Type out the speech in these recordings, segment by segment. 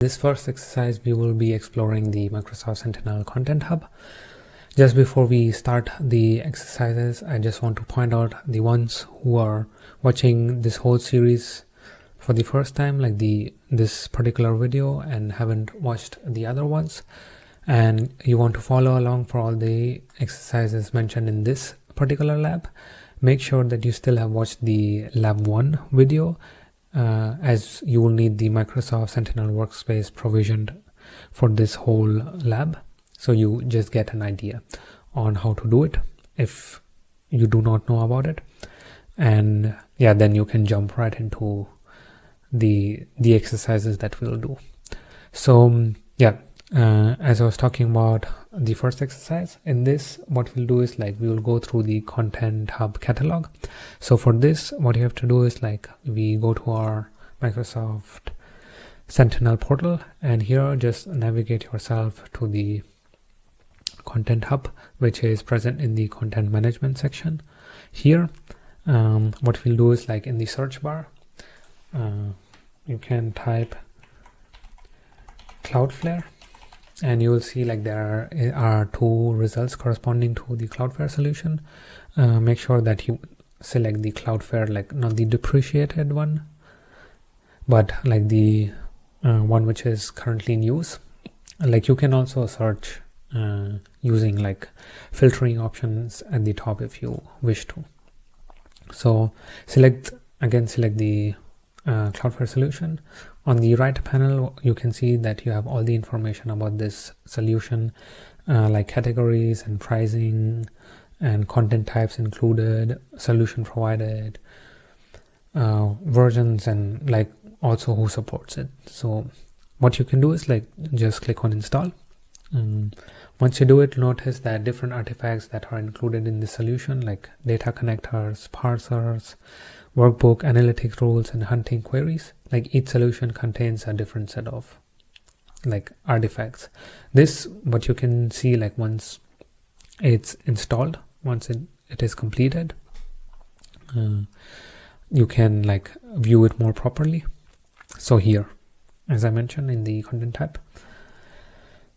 this first exercise, we will be exploring the Microsoft Sentinel Content Hub. Just before we start the exercises, I just want to point out the ones who are watching this whole series for the first time, like this particular video, and haven't watched the other ones, and you want to follow along for all the exercises mentioned in this particular lab. Make sure that you still have watched the lab 1 video, as you will need the Microsoft Sentinel workspace provisioned for this whole lab, so you just get an idea on how to do it if you do not know about it. And yeah, then you can jump right into the exercises that we'll do. So as I was talking about the first exercise, in this what we'll do is we will go through the Content Hub catalog. So for this, what you have to do is we go to our Microsoft Sentinel portal, and here just navigate yourself to the Content Hub, which is present in the content management section. Here what we'll do is in the search bar, you can type Cloudflare, and you will see there are 2 results corresponding to the Cloudflare solution. Make sure that you select the Cloudflare, not the depreciated one, but the one which is currently in use. You can also search using filtering options at the top if you wish to. So select the Cloudflare solution. On the right panel, you can see that you have all the information about this solution, like categories and pricing and content types included, solution provided, versions, and also who supports it. So what you can do is just click on install. Once you do it, notice that different artifacts that are included in the solution, like data connectors, parsers, workbook, analytic rules, and hunting queries, each solution contains a different set of artifacts. This, what you can see, once it's installed, once it is completed, you can view it more properly. So here, as I mentioned, in the content tab,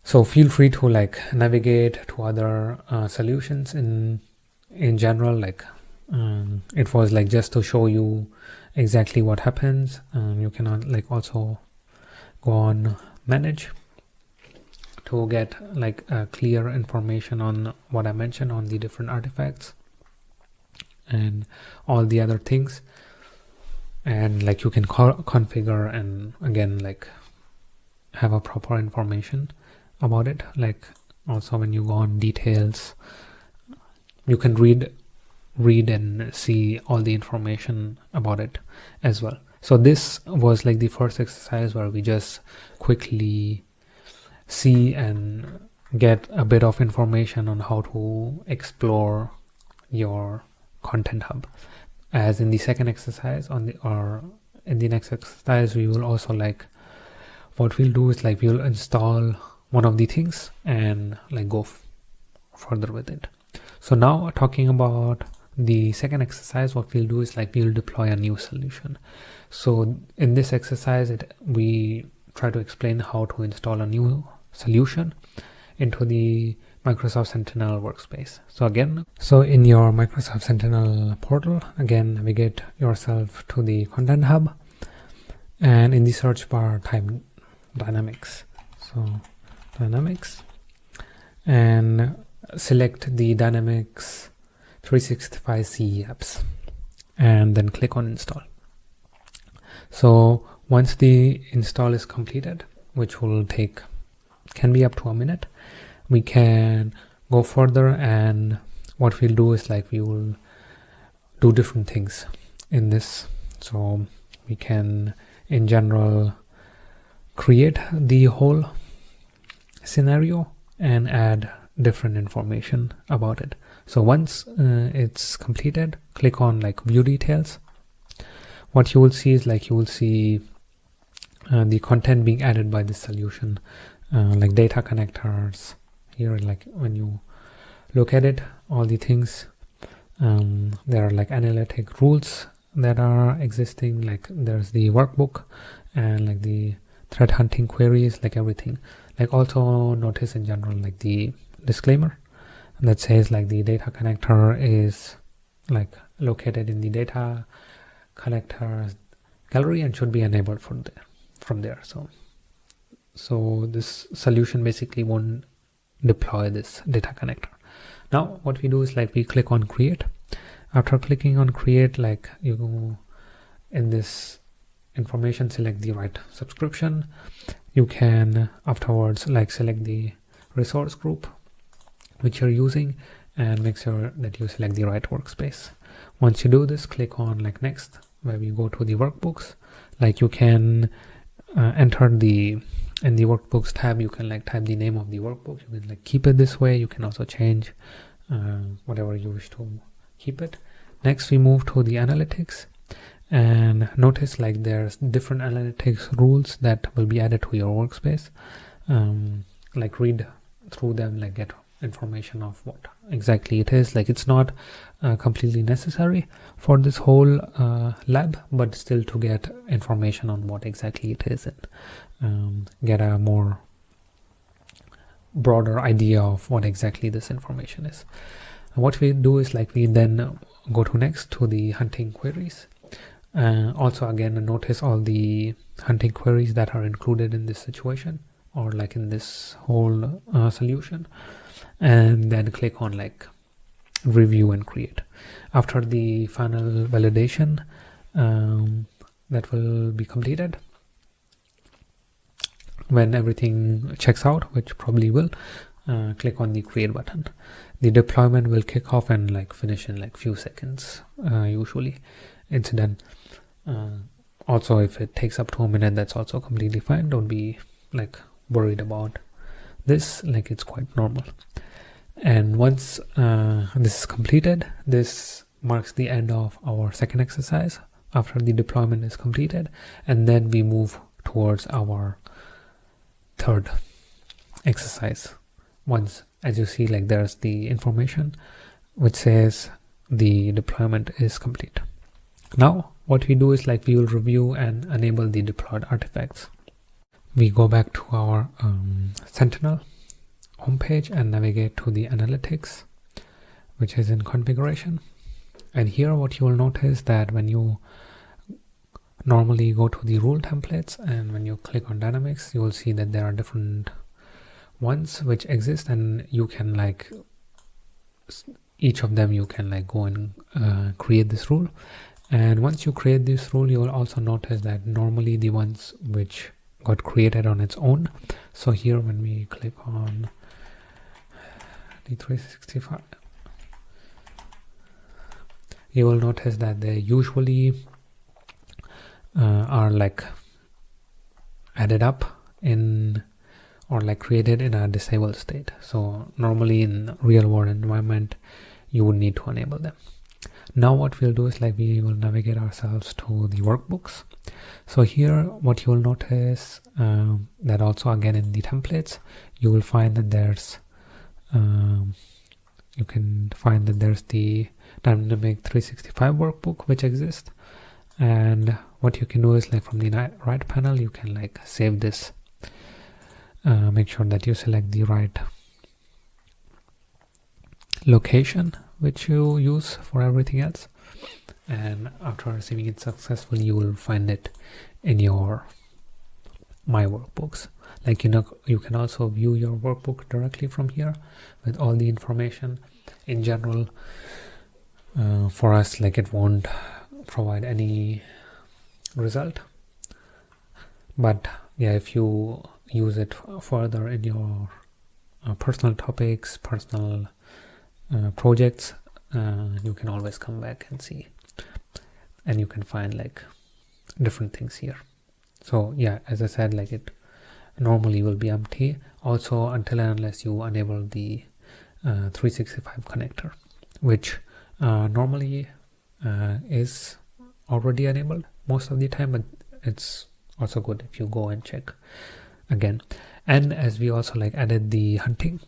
so feel free to navigate to other solutions in general. It was just to show you exactly what happens. You can also go on manage to get clear information on what I mentioned on the different artifacts and all the other things, and you can configure and again have a proper information about it. Also when you go on details, you can read and see all the information about it as well. So this was the first exercise where we just quickly see and get a bit of information on how to explore your Content Hub. As in the second exercise, in the next exercise, we will also what we'll do is we'll install one of the things and go further with it. So now talking about the second exercise, what we'll do is we'll deploy a new solution. So in this exercise, we try to explain how to install a new solution into the Microsoft Sentinel workspace. So in your Microsoft Sentinel portal, again, navigate yourself to the Content Hub, and in the search bar type Dynamics. So Dynamics, and select the Dynamics 365 CE apps, and then click on install. So once the install is completed, which will can be up to a minute, we can go further, and what we'll do is we will do different things in this. So we can in general create the whole scenario and add different information about it. So once it's completed, click on view details. What you will see is you will see the content being added by this solution, data connectors. Here, when you look at it, all the things, there are analytic rules that are existing. There's the workbook and the threat hunting queries, like everything. Like also notice in general like the disclaimer that says like the data connector is like located in the data connector gallery and should be enabled from there. So this solution basically won't deploy this data connector. Now what we do is like we click on create. After clicking on create, like you in this information select the right subscription. You can afterwards like select the resource group which you're using and make sure that you select the right workspace. Once you do this, click on like next, where we go to the workbooks. Like you can enter in the workbooks tab, you can like type the name of the workbook. You can like keep it this way. You can also change whatever you wish to keep it. Next we move to the analytics, and notice like there's different analytics rules that will be added to your workspace. Like read through them, like get information of what exactly it is. Like it's not completely necessary for this whole lab, but still to get information on what exactly it is and get a more broader idea of what exactly this information is. And what we do is like we then go to next to the hunting queries. Also again notice all the hunting queries that are included in this situation or like in this whole solution, and then click on like review and create. After the final validation that will be completed, when everything checks out, which probably will, click on the create button. The deployment will kick off and like finish in like few seconds. Usually it's done. Also if it takes up to a minute, that's also completely fine. Don't be like worried about this, like it's quite normal. And once this is completed, this marks the end of our second exercise after the deployment is completed, and then we move towards our third exercise. Once, as you see, like there's the information which says the deployment is complete. Now what we do is like we will review and enable the deployed artifacts. We go back to our Sentinel homepage and navigate to the analytics, which is in configuration. And here what you will notice that when you normally go to the rule templates and when you click on dynamics, you will see that there are different ones which exist, and you can like each of them you can like go and create this rule. And once you create this rule, you will also notice that normally the ones which got created on its own. So here when we click on the 365, you will notice that they usually are like added up in or like created in a disabled state. So normally in real world environment you would need to enable them. Now what we'll do is like we will navigate ourselves to the workbooks. So here what you will notice that also again in the templates you will find that there's you can find that there's the dynamic 365 workbook which exists. And what you can do is like from the right panel you can like save this. Make sure that you select the right location which you use for everything else, and after receiving it successfully you will find it in your my workbooks. Like you can also view your workbook directly from here with all the information. In general, for us, like it won't provide any result, but yeah, if you use it further in your personal topics, personal projects, you can always come back and see, and you can find like different things here. So yeah, as I said, like it normally will be empty also until and unless you enable the 365 connector, which normally is already enabled most of the time, but it's also good if you go and check again. And as we also like added the hunting,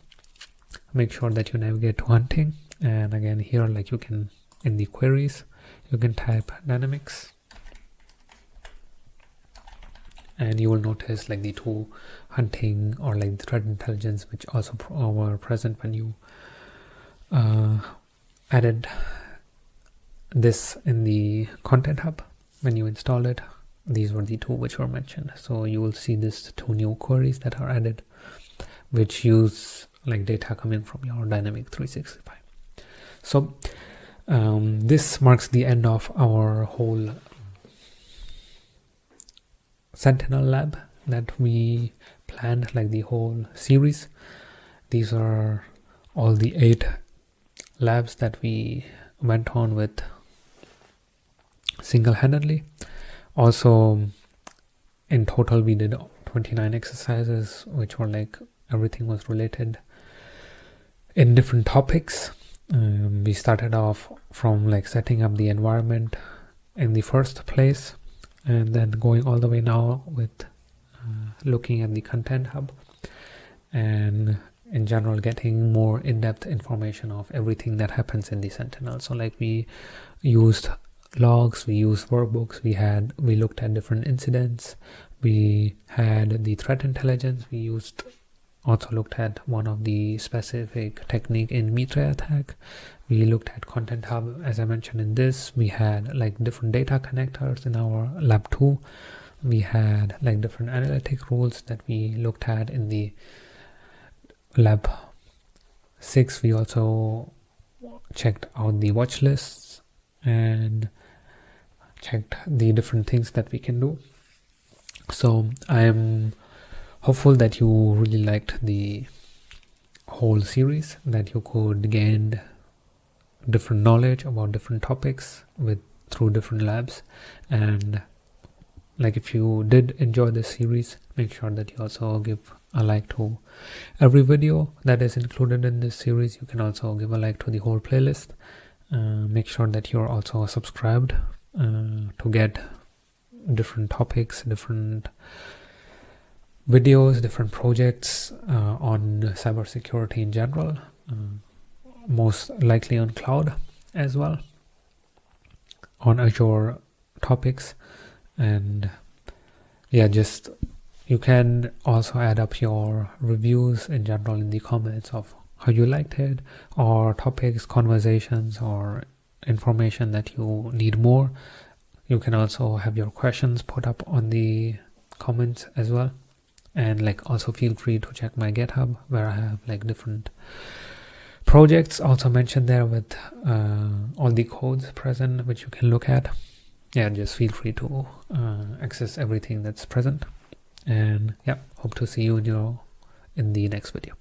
make sure that you navigate to hunting, and again here like you can in the queries you can type dynamics and you will notice like the tool hunting or like the threat intelligence, which also were present when you added this in the Content Hub. When you install it, these were the two which were mentioned. So you will see these two new queries that are added, which use like data coming from your Dynamic 365. So this marks the end of our whole Sentinel lab that we planned, like the whole series. These are all the 8 labs that we went on with single-handedly. Also, in total we did 29 exercises, which were like everything was related in different topics. We started off from like setting up the environment in the first place, and then going all the way now with looking at the Content Hub, and in general getting more in-depth information of everything that happens in the Sentinel. So like we used logs, we used workbooks, we looked at different incidents, we had the threat intelligence, we also looked at one of the specific technique in Mitre attack. We looked at Content Hub, as I mentioned in this. We had like different data connectors in our lab 2. We had like different analytic rules that we looked at in the lab 6. We also checked out the watch lists and checked the different things that we can do. So I am hopeful that you really liked the whole series, that you could gain different knowledge about different topics through different labs. And like if you did enjoy this series, make sure that you also give a like to every video that is included in this series. You can also give a like to the whole playlist. Make sure that you're also subscribed to get different topics, different videos, different projects on cybersecurity in general, most likely on cloud as well, on Azure topics. And yeah, just you can also add up your reviews in general in the comments of how you liked it, or topics, conversations, or information that you need more. You can also have your questions put up on the comments as well. And like also feel free to check my GitHub, where I have like different projects also mentioned there with all the codes present, which you can look at. Yeah, just feel free to access everything that's present. And yeah, hope to see you in the next video.